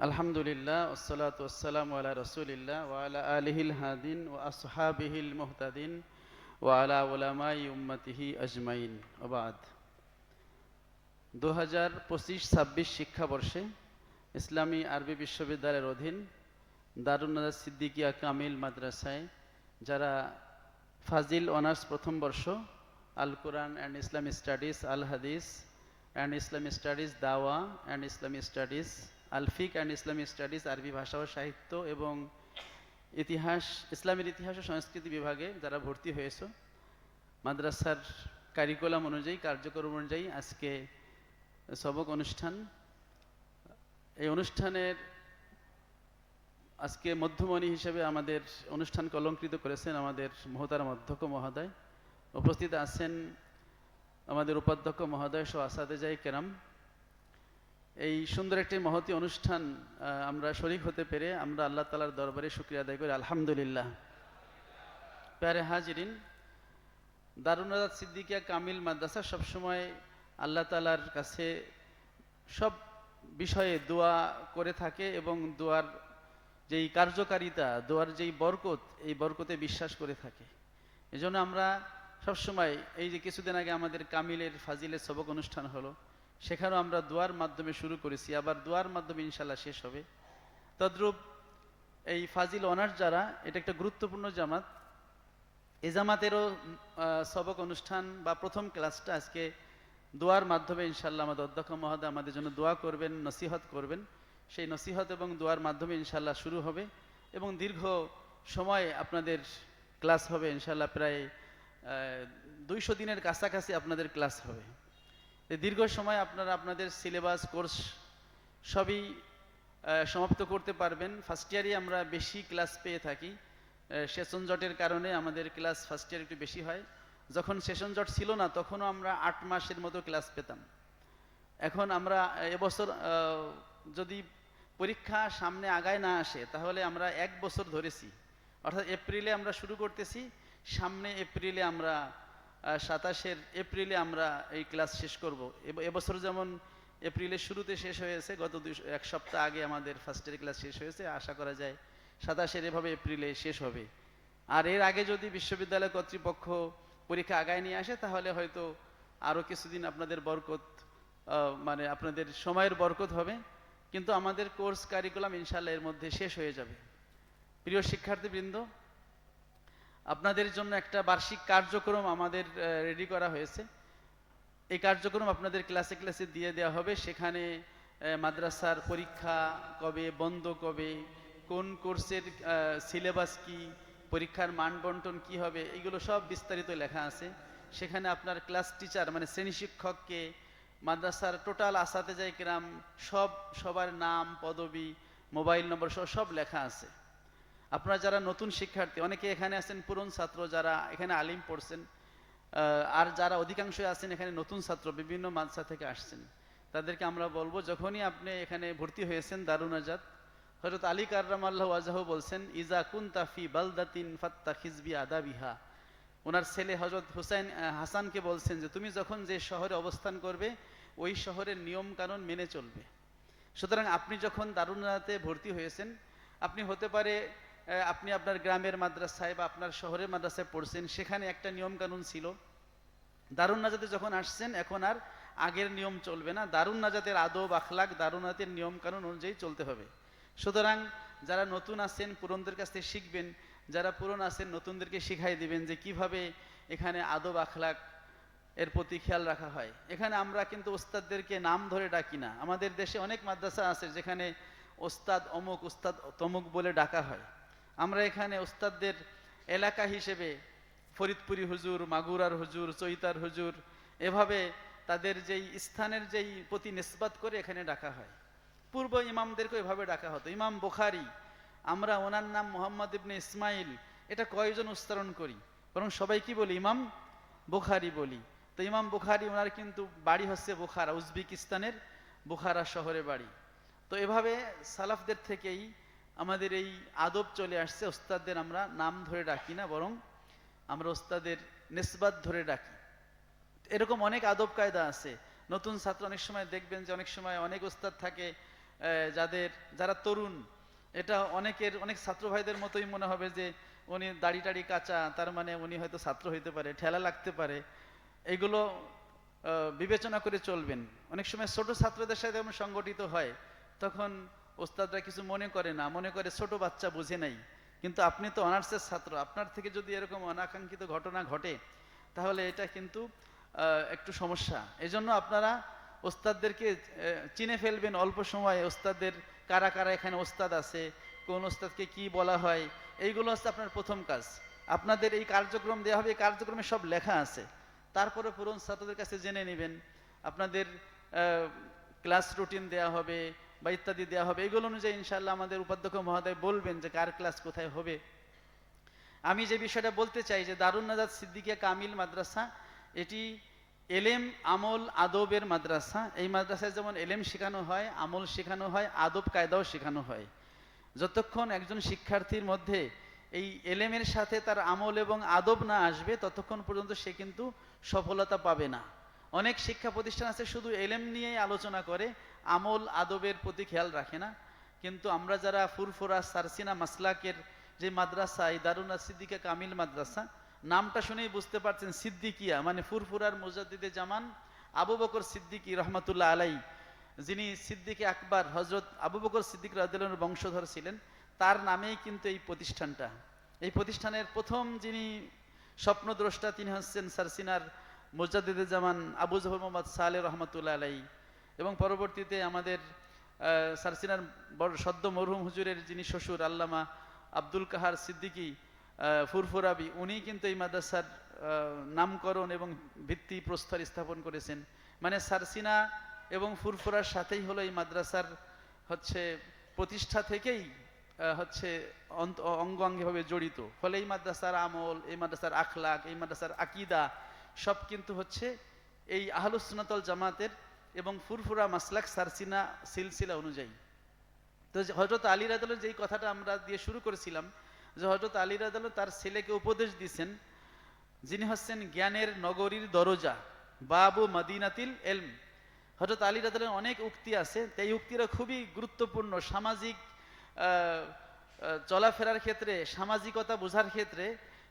আলহামদুলিল্লাহ ওয়াসসালাতু ওয়াসসালামু আলা রাসূলিল্লাহ ওয়া আলা আলিহিল হাদিন ওয়া আসহাবিহিল মুহতাদিন ওয়া আলা উলামাই উম্মতিহি আজমাইন ওয়া বাদ। 2025-26 শিক্ষাবর্ষে ইসলামী আরবি বিশ্ববিদ্যালয়ের অধীন দারুন নাজাত সিদ্দিকিয়া কামিল মাদ্রাসায় যারা ফাজিল অনার্স প্রথম বর্ষ আল কোরআন অ্যান্ড ইসলামী স্টাডিজ, আল হাদিস অ্যান্ড ইসলামী স্টাডিজ, দাওয়া অ্যান্ড ইসলামী স্টাডিজ, আল ফিক অ্যান্ড ইসলামী স্টাডিজ, আরবি ভাষা ও সাহিত্য এবং ইতিহাস, ইসলামের ইতিহাস ও সংস্কৃতি বিভাগে যারা ভর্তি হয়েছে, মাদ্রাসার কারিকুলাম অনুযায়ী, কার্যক্রম অনুযায়ী আজকে সবক অনুষ্ঠান। এই অনুষ্ঠানের আজকে মধ্যমণি হিসেবে আমাদের অনুষ্ঠানকে অলঙ্কৃত করেছেন আমাদের মহতারাম অধ্যক্ষ মহোদয়। উপস্থিত আছেন আমাদের উপাধ্যক্ষ মহোদয় সহ আসাদেজাই কেরাম। এই সুন্দর একটি মহতী অনুষ্ঠান আমরা শরীক হতে পেরে আমরা আল্লাহ তাআলার দরবারে শুকরিয়া আদায় করি, আলহামদুলিল্লাহ। প্যারে হাজিরিন, দারুন নাজাত সিদ্দিকিয়া কামিল মাদ্রাসা সবসময় আল্লাহ তাআলার কাছে সব বিষয়ে দোয়া করে থাকে এবং দোয়ার যেই কার্যকারিতা, দোয়ার যেই বরকত, এই বরকতে বিশ্বাস করে থাকে। এজন্য আমরা সবসময় এই যে কিছুদিন আগে আমাদের কামিলের ফাজিলের সবক অনুষ্ঠান হলো, সেখানেও আমরা দোয়ার মাধ্যমে শুরু করেছি, আবার দোয়ার মাধ্যমে ইনশাল্লাহ শেষ হবে। তদ্রূপ এই ফাজিল অনার্স যারা, এটা একটা গুরুত্বপূর্ণ জামাত। এই জামাতেরও সবক অনুষ্ঠান বা প্রথম ক্লাসটা আজকে দোয়ার মাধ্যমে ইনশাল্লাহ আমাদের অধ্যক্ষ মহোদয় আমাদের জন্য দোয়া করবেন, নসিহত করবেন। সেই নসিহত এবং দোয়ার মাধ্যমে ইনশাল্লাহ শুরু হবে এবং দীর্ঘ সময় আপনাদের ক্লাস হবে ইনশাল্লাহ। প্রায় 200 দিনের কাছাকাছি আপনাদের ক্লাস হবে। দীর্ঘ সময় আপনারা আপনাদের সিলেবাস, কোর্স সবই সমাপ্ত করতে পারবেন। ফার্স্ট ইয়ারই আমরা বেশি ক্লাস পেয়ে থাকি, সেশন জটের কারণে আমাদের ক্লাস ফার্স্ট ইয়ার একটু বেশি হয়। যখন সেশন জট ছিল না তখনও আমরা 8 মাসের মতো ক্লাস পেতাম। এখন আমরা এবছর যদি পরীক্ষা সামনে আগায় না আসে তাহলে আমরা 1 বছর ধরেছি, অর্থাৎ এপ্রিলে আমরা শুরু করতেছি, সামনে এপ্রিলে আমরা 27 এপ্রিলে আমরা এই ক্লাস শেষ করব। এবছর যেমন এপ্রিলের শুরুতে শেষ হয়েছে, গত 1 সপ্তাহ আগে আমাদের ফার্স্ট ইয়ার ক্লাস শেষ হয়েছে, আশা করা যায় 27 এভাবে এপ্রিলে শেষ হবে। আর এর আগে যদি বিশ্ববিদ্যালয় কর্তৃপক্ষ পরীক্ষা আগায় নিয়ে আসে তাহলে হয়তো আরও কিছুদিন আপনাদের বরকত, মানে আপনাদের সময়ের বরকত হবে, কিন্তু আমাদের কোর্স কারিকুলাম ইনশাআল্লাহ এর মধ্যে শেষ হয়ে যাবে। প্রিয় শিক্ষার্থীবৃন্দ, আপনাদের জন্য একটা বার্ষিক কার্যক্রম আমাদের রেডি করা হয়েছে। এই কার্যক্রম আপনাদের ক্লাসে ক্লাসে দিয়ে দেওয়া হবে। সেখানে মাদ্রাসার পরীক্ষা কবে, বন্ধ কবে, কোন কোর্সের সিলেবাস কি, পরীক্ষার মান বন্টন কী হবে, এগুলো সব বিস্তারিত লেখা আছে। সেখানে আপনার ক্লাস টিচার মানে শ্রেণী শিক্ষককে, মাদ্রাসার টোটাল আসাতেজায়ে কেরাম সবার নাম, পদবি, মোবাইল নম্বর সব লেখা আছে। আপনারা যারা নতুন শিক্ষার্থী, অনেকে এখানে আছেন পুরন ছাত্র যারা এখানে আলিম পড়ছেন, আর যারা অধিকাংশ আছেন এখানে নতুন ছাত্র, বিভিন্ন মাদ্রাসা থেকে আসছেন, তাদেরকে আমরা বলবো যখনই আপনি এখানে ভর্তি হয়েছেন দারুন নাজাত, হযরত আলী কাররামাল্লাহু ওয়াজহাহু বলছেন, ইজা কুনতা ফি বালদাতিন ফাত্তাখিজ বি আদাবিহা। ওনার ছেলে হযরত হাসানকে বলছেন যে তুমি যখন যে শহরে অবস্থান করবে ওই শহরের নিয়ম কানুন মেনে চলবে। সুতরাং আপনি যখন দারুন নাজাতে ভর্তি হয়েছেন, আপনি হতে পারে আপনি আপনার গ্রামের মাদ্রাসায় বা আপনার শহরের মাদ্রাসায় পড়ছেন, সেখানে একটা নিয়ম কানুন ছিল। দারুন নাজাতে যখন আসছেন এখন আর আগের নিয়ম চলবে না, দারুন নাজাতের আদব আখলাক, দারুন নাজাতের নিয়ম কানুন অনুযায়ী চলতে হবে। সুতরাং যারা নতুন আছেন পুরনদের কাছ থেকে শিখবেন, যারা পুরন আছেন নতুনদেরকে শিখাই দিবেন যে কিভাবে এখানে আদব আখলাক এর প্রতি খেয়াল রাখা হয়। এখানে আমরা কিন্তু ওস্তাদদেরকে নাম ধরে ডাকি না। আমাদের দেশে অনেক মাদ্রাসা আছে যেখানে ওস্তাদ অমুক, ওস্তাদ তমুক বলে ডাকা হয়। আমরা এখানে ওস্তাদদের এলাকা হিসেবে ফরিদপুরি হুজুর, মাগুরার হুজুর, চৈতার হুজুর, এভাবে তাদের যেই স্থানের যেই প্রতি নিসবত করে এখানে ডাকা হয়। পূর্ব ইমামদেরকে এভাবে ডাকা হতো। ইমাম বুখারী, আমরা ওনার নাম মুহাম্মদ ইবনে ইসমাইল, এটা কয়জন উচ্চারণ করি, বরং সবাই কি বলি, ইমাম বুখারী বলি। তো ইমাম বুখারী ওনার কিন্তু বাড়ি হচ্ছে বুখারা, উজবেকিস্তানের বুখারা শহরে বাড়ি। তো এভাবে সালাফদের থেকেই আমাদের এই আদব চলে আসছে। ওস্তাদদের আমরা নাম ধরে ডাকি না, বরং আমরা ওস্তাদের নিসবত ধরে ডাকি। এরকম অনেক আদব কায়দা আছে। নতুন ছাত্র অনেক সময় দেখবেন যে অনেক সময় অনেক ওস্তাদ থাকে, যারা তরুণ, এটা অনেক ছাত্র ভাইদের মতোই মনে হবে যে উনি দাড়ি টাড়ি কাঁচা, তার মানে উনি হয়তো ছাত্র হইতে পারে, ঠেলা লাগতে পারে। এইগুলো বিবেচনা করে চলবেন। অনেক সময় ছোট ছাত্রদের সাথে যখন সংগঠিত হয় তখন ওস্তাদরা কিছু মনে করে না, মনে করে ছোট বাচ্চা বুঝে নাই। কিন্তু আপনি তো অনার্সের ছাত্র, আপনার থেকে যদি এরকম অনাকাঙ্ক্ষিত ঘটনা ঘটে তাহলে এটা কিন্তু একটু সমস্যা। এজন্য আপনারা ওস্তাদদেরকে চিনে ফেলবেন অল্প সময়ে, ওস্তাদদের কারা কারা এখানে ওস্তাদ আছে, কোন ওস্তাদকে কি বলা হয়, এইগুলো হচ্ছে আপনার প্রথম কাজ। আপনাদের এই কার্যক্রম দেওয়া হবে, এই কার্যক্রমে সব লেখা আছে। তারপরে পুরনো ছাত্রদের কাছে জেনে নেবেন, আপনাদের ক্লাস রুটিন দেওয়া হবে বা ইত্যাদি দেওয়া হবে। এগুলো অনুযায়ী ইনশাআল্লাহ আমাদের উপাধ্যক্ষ মহোদয় বলবেন যে কার ক্লাস কোথায় হবে। আমি যে বিষয়টা বলতে চাই যে দারুন নাজাত সিদ্দিকিয়া কামিল মাদ্রাসা, এটি এলেম আমল আদবের মাদ্রাসা। এই মাদ্রাসায় যেমন এলেম শেখানো হয়, আমল শেখানো হয়, আদব কায়দাও শেখানো হয়। যতক্ষণ একজন শিক্ষার্থীর মধ্যে এই এলেমের সাথে তার আমল এবং আদব না আসবে ততক্ষণ পর্যন্ত সে কিন্তু সফলতা পাবে না। অনেক শিক্ষা প্রতিষ্ঠান আছে শুধু এলেম নিয়েই আলোচনা করে, আমল আদবের প্রতি খেয়াল রাখে না। কিন্তু আমরা যারা ফুরফুরা সারসিনা মাসলাকের যে মাদ্রাসা, এই দারুন সিদ্দিকা কামিল মাদ্রাসা, নামটা শুনেই বুঝতে পারছেন সিদ্দিকিয়া মানে ফুরফুরার মুজাদ্দিদে জামান আবু বকর সিদ্দিকী রহমাতুল্লাহ আলাই, যিনি সিদ্দিকে আকবর হজরত আবু বকর সিদ্দিক রাদিয়াল্লাহু আনহুর বংশধর ছিলেন, তার নামেই কিন্তু এই প্রতিষ্ঠানটা। এই প্রতিষ্ঠানের প্রথম যিনি স্বপ্নদ্রষ্টা তিনি হচ্ছেন সারসিনার মুজাদ্দিদে জামান আবু জফর মোহাম্মদ সালেহ রহমাতুল্লাহ আলাই। এবং পরবর্তীতে আমাদের সারসিনার সদ্য মরহুম হুজুরের যিনি শ্বশুর আল্লামা আব্দুল কাহার সিদ্দিকী ফুরফুরাবি, উনি কিন্তু এই মাদ্রাসার নামকরণ এবং ভিত্তি প্রস্তর স্থাপন করেছেন। মানে সারসিনা এবং ফুরফুরার সাথেই হলো এই মাদ্রাসার হচ্ছে প্রতিষ্ঠা থেকেই হচ্ছে অঙ্গ অঙ্গিভাবে জড়িত। ফলে এই মাদ্রাসার আমল, এই মাদ্রাসার আখলাক, এই মাদ্রাসার আকিদা সব কিন্তু হচ্ছে এই আহলুস সুন্নাত ওয়াল জামাতের এবং ফুরফুরা মাসলাক সারসিনা সিলসিলা অনুযায়ী। তো হযরত আলী রাদিয়াল্লাহু যেই কথাটা আমরা দিয়ে শুরু করেছিলাম যে হযরত আলী রাদিয়াল্লাহু তার ছেলেকে উপদেশ দিয়েছেন, যিনি হচ্ছেন জ্ঞানের নগরীর দরজা, বাবু মদিনাতিল ইলম। হযরত আলী রাদিয়াল্লাহু অনেক উক্তি আছে, এই উক্তিরা খুবই গুরুত্বপূর্ণ সামাজিক চলাফেরার ক্ষেত্রে, সামাজিকতা বোঝার ক্ষেত্রে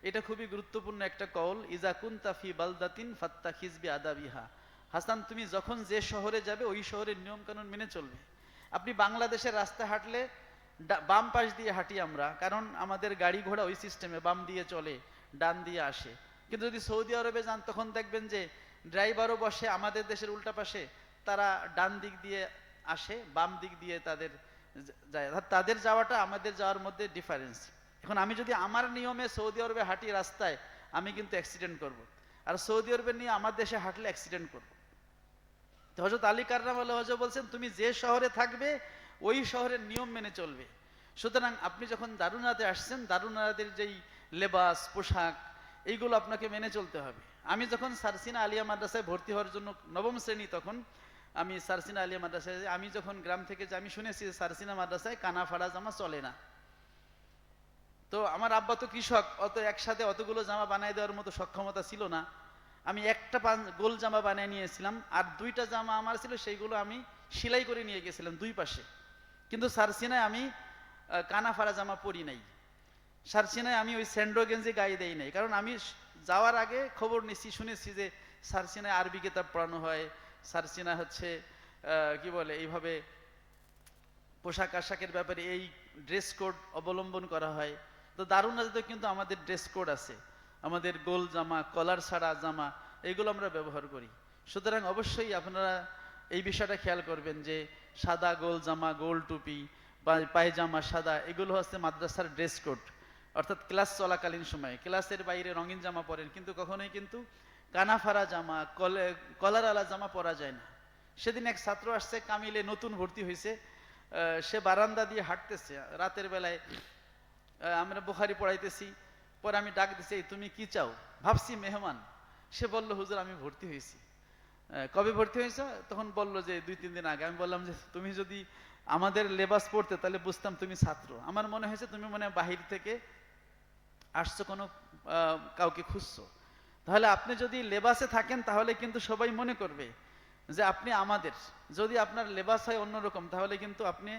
এটা খুবই গুরুত্বপূর্ণ একটা কওল। ইজা কুনতা ফি বালদাতিন ফাত্তাখিজ বিআদাবিহা। হাসান, তুমি যখন যে শহরে যাবে ওই শহরের নিয়ম কানুন মেনে চলবে। আপনি বাংলাদেশের রাস্তায় হাঁটলে বাম পাশ দিয়ে হাঁটি আমরা, কারণ আমাদের গাড়ি ঘোড়া ওই সিস্টেমে বাম দিয়ে চলে, ডান দিয়ে আসে। কিন্তু যদি সৌদি আরবে যান তখন দেখবেন যে ড্রাইভারও বসে আমাদের দেশের উল্টা পাশে, তারা ডান দিক দিয়ে আসে, বাম দিক দিয়ে তাদের যায়। তাদের যাওয়াটা আমাদের যাওয়ার মধ্যে ডিফারেন্স। এখন আমি যদি আমার নিয়মে সৌদি আরবে হাঁটি রাস্তায়, আমি কিন্তু অ্যাক্সিডেন্ট করব। আর সৌদি আরবের নিয়ে আমার দেশে হাঁটলে অ্যাক্সিডেন্ট করব। তো হযরত আলী কাররামাল্লাহু ওয়াজহু বলছেন তুমি যে শহরে থাকবে ওই শহরের নিয়ম মেনে চলবে। সুতরাং আপনি যখন দারুনাতে আসছেন, দারুনাতের যেই লেবাস পোশাক এইগুলো আপনাকে মেনে চলতে হবে। আমি যখন সারসিনা আলিয়া মাদ্রাসায় ভর্তি হওয়ার জন্য নবম শ্রেণী, তখন আমি সারসিনা আলিয়া মাদ্রাসায়, আমি যখন গ্রাম থেকে আমি শুনেছি সারসিনা মাদ্রাসায় কানা ফাড়া জামা চলে না। তো আমার আব্বা তো কৃষক, অত একসাথে অতগুলো জামা বানাই দেওয়ার মতো সক্ষমতা ছিল না। আমি একটা গোল জামা বানিয়ে নিয়েছিলাম, আর দুইটা জামা আমার ছিল, সেইগুলো আমি সেলাই করে নিয়ে গেছিলাম দুই পাশে। কিন্তু সারসিনায় আমি কানা ফাড়া জামা পরি নাই। সারসিনায় আমি ওই স্যান্ডো গেঞ্জি গায়ে দেই নাই, কারণ আমি যাওয়ার আগে খবর নিচ্ছি, শুনেছি যে সারসিনায় আরবি কিতাব পড়ানো হয়, সারসিনা হচ্ছে কি বলে এইভাবে পোশাক আশাকের ব্যাপারে এই ড্রেস কোড অবলম্বন করা হয়। তো দারুনাতে কিন্তু আমাদের ড্রেস কোড আছে, আমাদের গোল জামা, কলার ছাড়া জামা, এইগুলো আমরা ব্যবহার করি। সুতরাং অবশ্যই আপনারা এই বিষয়টা খেয়াল করবেন যে সাদা গোল জামা, গোল টুপি, পায়জামা সাদা, এগুলো হচ্ছে মাদ্রাসার ড্রেস কোড। অর্থাৎ ক্লাস চলাকালীন সময়ে, ক্লাসের বাইরে রঙিন জামা পরেন, কিন্তু কখনোই কিন্তু কানাফারা জামা, কলারওয়ালা জামা পরা যায় না। সেদিন এক ছাত্র আসছে, কামিলে নতুন ভর্তি হয়েছে, সে বারান্দা দিয়ে হাঁটতেছে রাতের বেলায়, আমরা বুখারি পড়াইতেছি, পরে আমি ডাক দিছি, তুমি কি চাও? ভাবছি মেহমান। সে বলল হুজুর আমি ভর্তি হয়েছি। কবে ভর্তি হয়েছে? তখন বললো যে 2-3 দিন আগে। আমি বললাম যে তুমি যদি আমাদের লেবাস পড়তে তাহলে বুঝতাম তুমি ছাত্র। আমার মনে হয়েছে তুমি মনে হয় বাহির থেকে আসছো, কোনো কাউকে খুঁজছো। তাহলে আপনি যদি লেবাসে থাকেন তাহলে কিন্তু সবাই মনে করবে যে আপনি আমাদের, যদি আপনার লেবাস হয় অন্যরকম তাহলে কিন্তু আপনি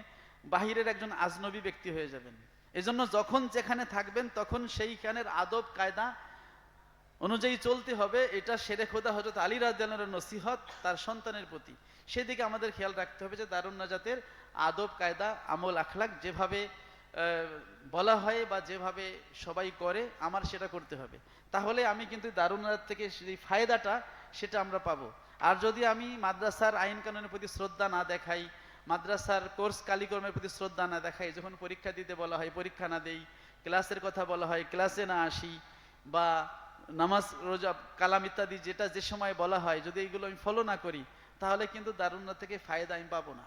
বাহিরের একজন আজনবী ব্যক্তি হয়ে যাবেন। এজন্য যখন যেখানে থাকবেন তখন সেইখানের আদব কায়দা অনুযায়ী চলতে হবে। এটা শেরে খোদা হযরত আলী রাদিয়াল্লাহু আনহুর নসিহত তার সন্তানের প্রতি। সেদিকে আমাদের খেয়াল রাখতে হবে যে দারুন নাজাতের আদব কায়দা আমল আখলাক যেভাবে বলা হয় বা যেভাবে সবাই করে আমার সেটা করতে হবে। তাহলে আমি কিন্তু দারুন নাজাত থেকে সেই ফায়দাটা সেটা আমরা পাবো। আর যদি আমি মাদ্রাসার আইন কানুনের প্রতি শ্রদ্ধা না দেখাই, মাদ্রাসার কোর্স কালিকর্মের প্রতি শ্রদ্ধা না দেখাই, যখন পরীক্ষা দিতে বলা হয় পরীক্ষা না দেই, ক্লাসের কথা বলা হয় ক্লাসে না আসি, বা নামাজ রোজা কালাম ইত্যাদি যেটা যে সময় বলা হয় যদি এইগুলো আমি ফলো না করি তাহলে কিন্তু দারুন্নাত থেকে ফায়দা আমি পাবো না।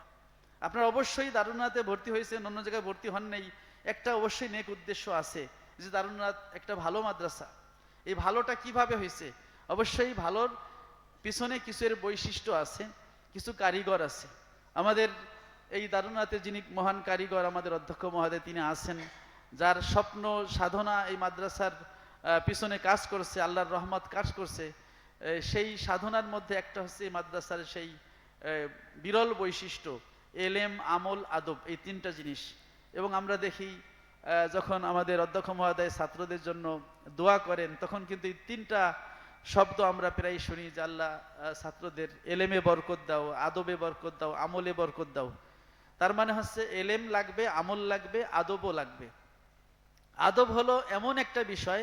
আপনারা অবশ্যই দারুন্নাতে ভর্তি হয়েছেন, অন্য জায়গায় ভর্তি হন নেই, একটা অবশ্যই নেক উদ্দেশ্য আছে যে দারুন্নাত একটা ভালো মাদ্রাসা। এই ভালোটা কিভাবে হয়েছে? অবশ্যই ভালোর পিছনে কিছু এর বৈশিষ্ট্য আছে, কিছু কারিগর আছে। আমাদের এই দারুন্নাতে যিনি মহান কারিগর আমাদের অধ্যক্ষ মহোদয় তিনি আছেন, যার স্বপ্ন সাধনা এই মাদ্রাসার পিছনে কাজ করছে, আল্লাহর রহমত কাজ করছে। সেই সাধনার মধ্যে একটা হচ্ছে মাদ্রাসার সেই বিরল বৈশিষ্ট্য এলেম আমল আদব, এই তিনটা জিনিস। এবং আমরা দেখি যখন আমাদের অধ্যক্ষ মহোদয় ছাত্রদের জন্য দোয়া করেন তখন কিন্তু এই তিনটা শব্দ আমরা প্রায় শুনি যে আল্লাহ ছাত্রদের এলেমে বরকত দাও, আদবে বরকত দাও, আমলে বরকত দাও। তার মানে হচ্ছে এলেম লাগবে, আমল লাগবে, আদবও লাগবে। আদব হলো এমন একটা বিষয়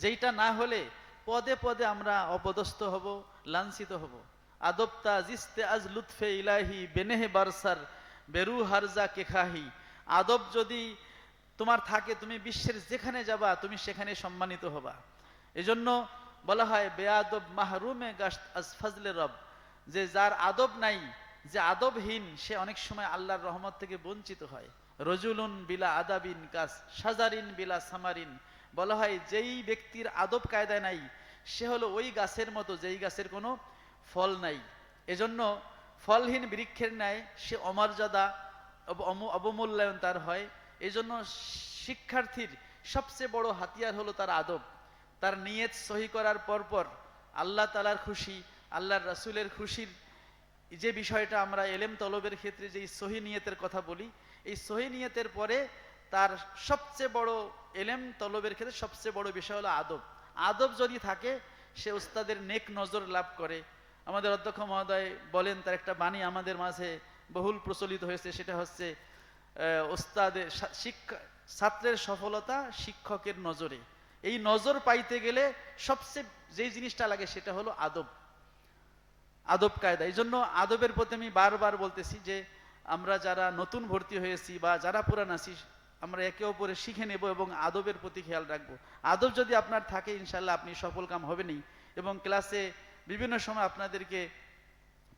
যেটা না হলে পদে পদে আমরা অপদস্থ হব, লাঞ্ছিত হব। আদবতা জিস্তে আজ লুৎফে ইলাহি বেনেহে বারসার বেরু হারজা কেখাহি। আদব যদি তোমার থাকে তুমি বিশ্বের যেখানে যাবা তুমি সেখানে সম্মানিত হবা। এজন্য বলা হয় বেআদব মাহরুমে গাশত আজ ফজলে রব, যে যার আদব নাই, যে আদবহীন সে অনেক সময় আল্লাহর রহমত থেকে বঞ্চিত হয়। রজুলুন বিলা আদাবিন কাস সাজারিন বিলা সামারিন। বলা হয় যেই ব্যক্তির আদব কায়দায় নাই সে হলো ওই গাছের মতো যেই গাছের কোনো ফল নাই। এজন্য ফলহীন বৃক্ষের ন্যায় সে অমর্যাদা অবমূল্যায়ন তার হয়। এজন্য শিক্ষার্থীর সবচেয়ে বড় হাতিয়ার হলো তার আদব। তার নিয়ত সহি করার পরপর আল্লাহ তাআলার খুশি, আল্লাহর রাসূলের খুশির যে বিষয়টা আমরা এলেম তলবের ক্ষেত্রে যে সহি নিয়তের কথা বলি, এই সহি নিয়তের পরে তার সবচেয়ে বড় এলেম তলবের ক্ষেত্রে সবচেয়ে বড় বিষয় হলো আদব। আদব যদি থাকে সে উস্তাদের নেক নজর লাভ করে। আমাদের অধ্যক্ষ মহোদয় বলেন, তার একটা বাণী আমাদের মাঝে বহুল প্রচলিত হয়েছে, সেটা হচ্ছে ওস্তাদের শিক্ষা ছাত্রের সফলতা শিক্ষকের নজরে। এই নজর পাইতে গেলে সবচেয়ে যেই জিনিসটা লাগে সেটা হলো আদব, আদব কায়দা। এই জন্য আদবের প্রতি আমি বারবার বলতেছি যে আমরা যারা নতুন ভর্তি হয়েছি বা যারা পুরান আছি আমরা একে অপরে শিখে নেব এবং আদবের প্রতি খেয়াল রাখবো। আদব যদি আপনার থাকে ইনশাল্লাহ আপনি সফল কাম হবেনই। এবং ক্লাসে বিভিন্ন সময় আপনাদেরকে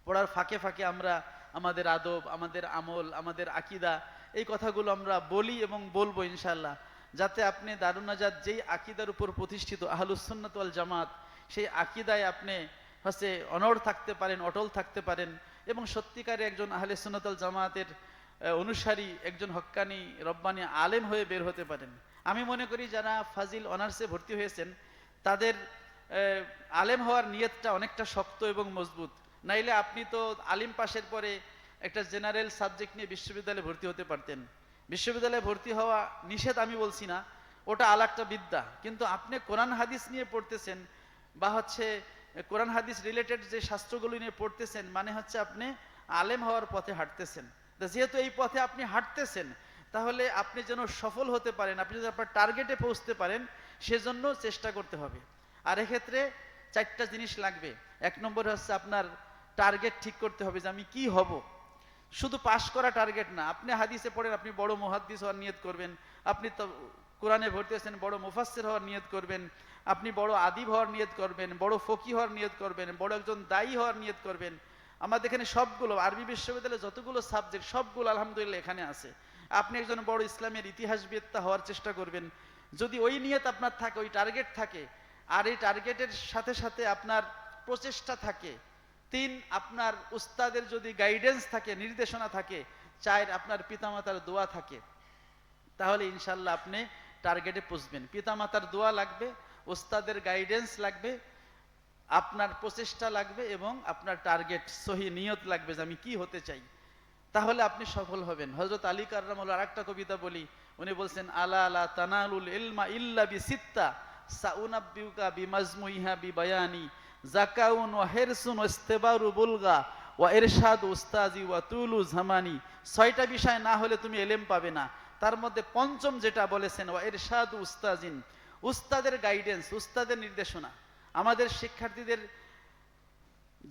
পড়ার ফাঁকে ফাঁকে আমরা আমাদের আদব, আমাদের আমল, আমাদের আকীদা এই কথাগুলো আমরা বলি এবং বলবো ইনশাল্লাহ, যাতে আপনি দারুন নাজাত যেই আকীদার উপর প্রতিষ্ঠিত আহলুস সুন্নাত ওয়াল জামাত সেই আকীদায় আপনি হচ্ছে অনড় থাকতে পারেন, অটল থাকতে পারেন এবং সত্যিকারে একজন আহলে সুন্নাত ওয়াল জামাতের অনুসারী, একজন হক্কানি রব্বানি আলেম হয়ে বের হতে পারেন। আমি মনে করি যারা ফাজিল অনার্সে ভর্তি হয়েছেন তাদের আলেম হওয়ার নিয়তটা অনেকটা শক্ত এবং মজবুত। নাইলে আপনি তো আলিম পাশের পরে একটা জেনারেল সাবজেক্ট নিয়ে বিশ্ববিদ্যালয়ে ভর্তি হতে পারতেন। বিশ্ববিদ্যালয়ে ভর্তি হওয়া নিষেধ আমি বলছি না, ওটা আলাদা বিদ্যা, কিন্তু আপনি কোরআন হাদিস নিয়ে পড়তেছেন বা হচ্ছে কোরআন হাদিস রিলেটেড যে শাস্ত্রগুলো নিয়ে পড়তেছেন, মানে হচ্ছে আপনি আলেম হওয়ার পথে হাঁটতেছেন। যেহেতু এই পথে আপনি হাঁটতেছেন তাহলে আপনি যেন সফল হতে পারেন, আপনি যদি আপনার টার্গেটে পৌঁছতে পারেন সেজন্য চেষ্টা করতে হবে। আর এক্ষেত্রে চারটা জিনিস লাগবে। এক নম্বর হচ্ছে আপনার টার্গেট ঠিক করতে হবে যে আমি কি হব। শুধু পাশ করা টার্গেট না, আপনি হাদিসে পড়েন আপনি বড় মুহাদ্দিস হওয়ার নিয়ত করবেন, আপনি তো কোরআনে ভর্তি হয়েছেন বড় মুফাসসির হওয়ার নিয়ত করবেন, আপনি বড় আদিব হওয়ার নিয়ত করবেন, বড় ফকি হওয়ার নিয়ত করবেন, বড় একজন দায়ী হওয়ার নিয়ত করবেন। আমাদের এখানে সবগুলো আরবি বিশ্ববিদ্যালয়ে যতগুলো সাবজেক্ট সবগুলো আলহামদুলিল্লাহ এখানে আছে। আপনি একজন বড় ইসলামের ইতিহাসবেত্তা হওয়ার চেষ্টা করবেন। যদি ওই নিয়ত আপনার থাকে, ওই টার্গেট থাকে, আর এই টার্গেটের সাথে সাথে আপনার প্রচেষ্টা থাকে, তিন আপনার উস্তাদের যদি গাইডেন্স থাকে, নির্দেশনা থাকে, চার আপনার পিতামাতার দোয়া থাকে, তাহলে ইনশাল্লাহ আপনি টার্গেটে পৌঁছবেন। পিতামাতার দোয়া লাগবে, উস্তাদের গাইডেন্স লাগবে, আপনার প্রচেষ্টা লাগবে এবং আপনার টার্গেট সহি নিয়ত লাগবে যে আমি কি হতে চাই, তাহলে আপনি সফল হবেন। হযরত আলী কাররামাল্লাহু আরেকটা কবিতা বলি, উনি বলছেন আলা লা তানালুল ইলমা ইল্লা বিসিত্তা সাউনাব্বিউকা বিমাজমুইহা বিবায়ানি যাকাউন ওয়া হিরসুন ওয়া ইস্তিবারু বুলগা ওয়া ইরশাদ উস্তাজি ওয়া তুলু জামানি। 6টা বিষয় না হলে তুমি এলেম পাবে না। তার মধ্যে পঞ্চম যেটা বলেছেন ওয়া ইরশাদ উস্তাজিন, উস্তাদের গাইডেন্স, উস্তাদের নির্দেশনা। আমাদের শিক্ষার্থীদের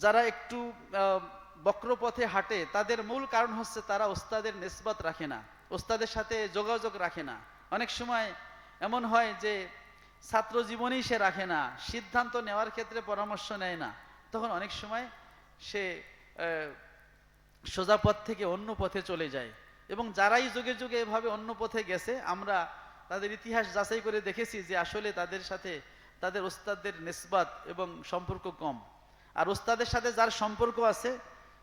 যারা একটু বক্রপথে হাঁটে তাদের মূল কারণ হচ্ছে তারা ওস্তাদের নিসবত রাখে না, ওস্তাদের সাথে যোগাযোগ রাখে না। অনেক সময় এমন হয় যে ছাত্র জীবনেই সে রাখে না, সিদ্ধান্ত নেওয়ার ক্ষেত্রে পরামর্শ নেয় না, তখন অনেক সময় সে সোজা পথ থেকে অন্য পথে চলে যায়। এবং যারাই যুগে যুগে এভাবে অন্য পথে গেছে, আমরা তাদের ইতিহাস যাচাই করে দেখেছি যে আসলে তাদের সাথে তাদের ওস্তাদের নিসবত এবং সম্পর্ক কম। আর ওস্তাদের সাথে যার সম্পর্ক আছে,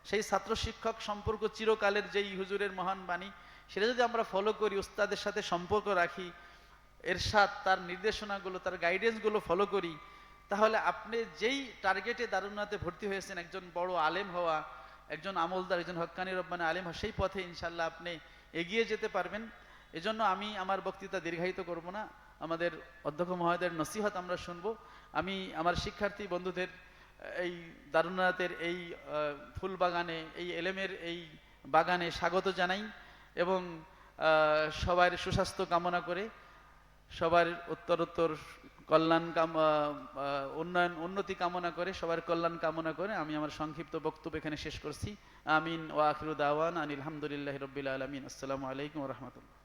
সেই ছাত্র শিক্ষক সম্পর্ক চিরকালের যেই হুজুরের মহান বাণী, সেটা যদি আমরা ফলো করি, ওস্তাদের সাথে সম্পর্ক রাখি, এরশাদ তার নির্দেশনাগুলো, তার গাইডেন্সগুলো ফলো করি, তাহলে আপনি যেই টার্গেটে দারুনাতে ভর্তি হয়েছেন, একজন বড় আলেম হওয়া, একজন আমলদার, একজন হক্কানি রব্বানি আলেম হওয়া, সেই পথে ইনশাল্লাহ আপনি এগিয়ে যেতে পারবেন। এজন্য আমি আমার বক্তৃতা দীর্ঘায়িত করব না, আমাদের অধ্যক্ষ মহোদয়ের নসিহত আমরা শুনবো। আমি আমার শিক্ষার্থী বন্ধুদের এই দারুনাতের এই ফুল বাগানে, এই এলেমের এই বাগানে স্বাগত জানাই এবং সবার সুস্বাস্থ্য কামনা করে, সবার উত্তরোত্তর কল্যাণ উন্নয়ন উন্নতি কামনা করে, সবার কল্যাণ কামনা করে আমি আমার সংক্ষিপ্ত বক্তব্য এখানে শেষ করছি। আমিন ওয়া আখিরু দাওয়ানা আনিল হামদুলিল্লাহি রাব্বিল আলামিন। আসসালামু আলাইকুম ওয়া রাহমাতুল্লাহ।